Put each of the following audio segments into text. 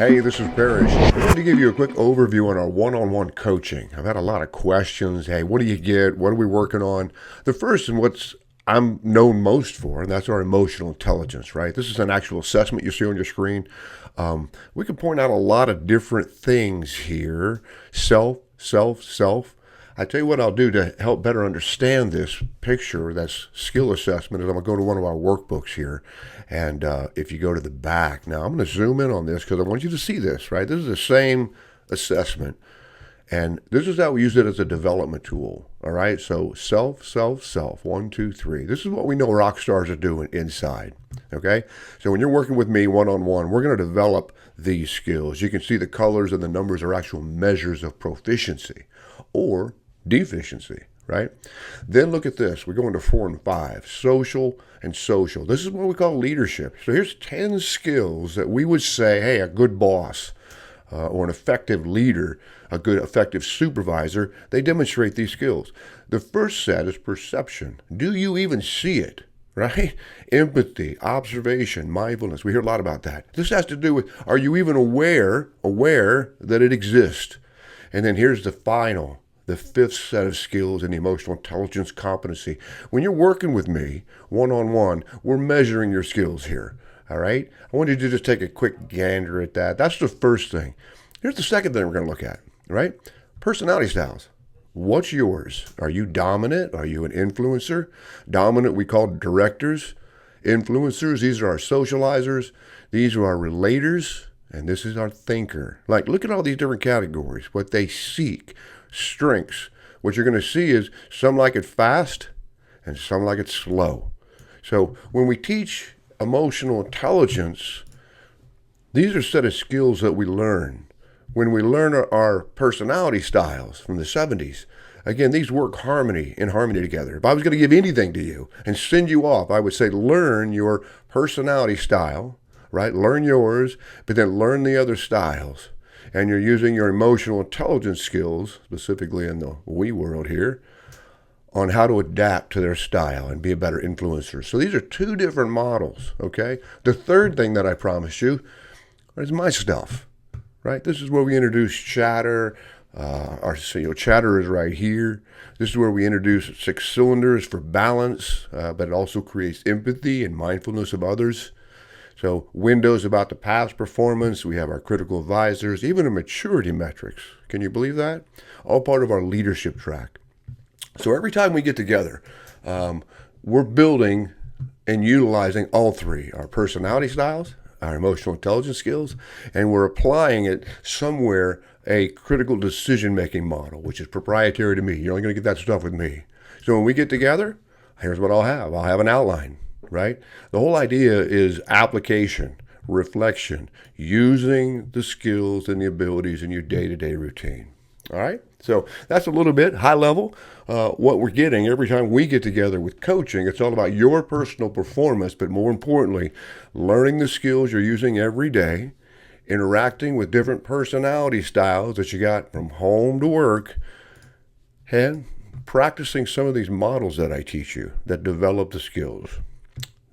Hey, this is Parrish. I wanted to give you a quick overview on our one-on-one coaching. I've had a lot of questions. Hey, what do you get? What are we working on? The first and what's I'm known most for, and that's our emotional intelligence, right? This is an actual assessment you see on your screen. We can point out a lot of different things here. Self. I tell you what I'll do to help better understand this picture, that's skill assessment, is I'm going to go to one of our workbooks here. And if you go to the back, now I'm going to zoom in on this because I want you to see this, right? This is the same assessment. And this is how we use it as a development tool, all right? So self, 1, 2, 3. This is what we know rock stars are doing inside, okay? So when you're working with me one-on-one, we're going to develop these skills. You can see the colors and the numbers are actual measures of proficiency or deficiency, right? Then look at this. We go into 4 and 5, social and social. This is what we call leadership. So here's 10 skills that we would say, hey, a good boss or an effective leader, a good effective supervisor, they demonstrate these skills. The first set is perception. Do you even see it? Right? Empathy, observation, mindfulness. We hear a lot about that. This has to do with, are you even aware that it exists? And then here's the fifth set of skills in the emotional intelligence competency. When you're working with me one-on-one, we're measuring your skills here. All right? I want you to just take a quick gander at that. That's the first thing. Here's the second thing we're going to look at, right? Personality styles. What's yours? Are you dominant? Are you an influencer? Dominant we call directors. Influencers, these are our socializers. These are our relators. And this is our thinker. Like, look at all these different categories, what they seek. Strengths. What you're going to see is some like it fast and some like it slow. So when we teach emotional intelligence, these are a set of skills that we learn. When we learn our personality styles from the 70s, again, these work in harmony together. If I was going to give anything to you and send you off, I would say learn your personality style, right? Learn yours, but then learn the other styles. And you're using your emotional intelligence skills, specifically in the we world here, on how to adapt to their style and be a better influencer. So these are two different models, okay? The third thing that I promised you is my stuff, right? This is where we introduce chatter. Chatter is right here. This is where we introduce 6 cylinders for balance, but it also creates empathy and mindfulness of others. So windows about the past performance, we have our critical advisors, even a maturity metrics. Can you believe that? All part of our leadership track. So every time we get together, we're building and utilizing all three, our personality styles, our emotional intelligence skills, and we're applying it somewhere, a critical decision-making model, which is proprietary to me. You're only going to get that stuff with me. So when we get together, here's what I'll have. I'll have an outline. Right? The whole idea is application, reflection, using the skills and the abilities in your day-to-day routine. All right? So that's a little bit high level. What we're getting every time we get together with coaching, it's all about your personal performance, but more importantly, learning the skills you're using every day, interacting with different personality styles that you got from home to work, and practicing some of these models that I teach you that develop the skills.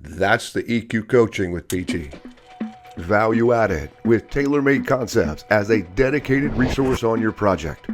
That's the EQ coaching with PT. Value added with tailor-made concepts as a dedicated resource on your project.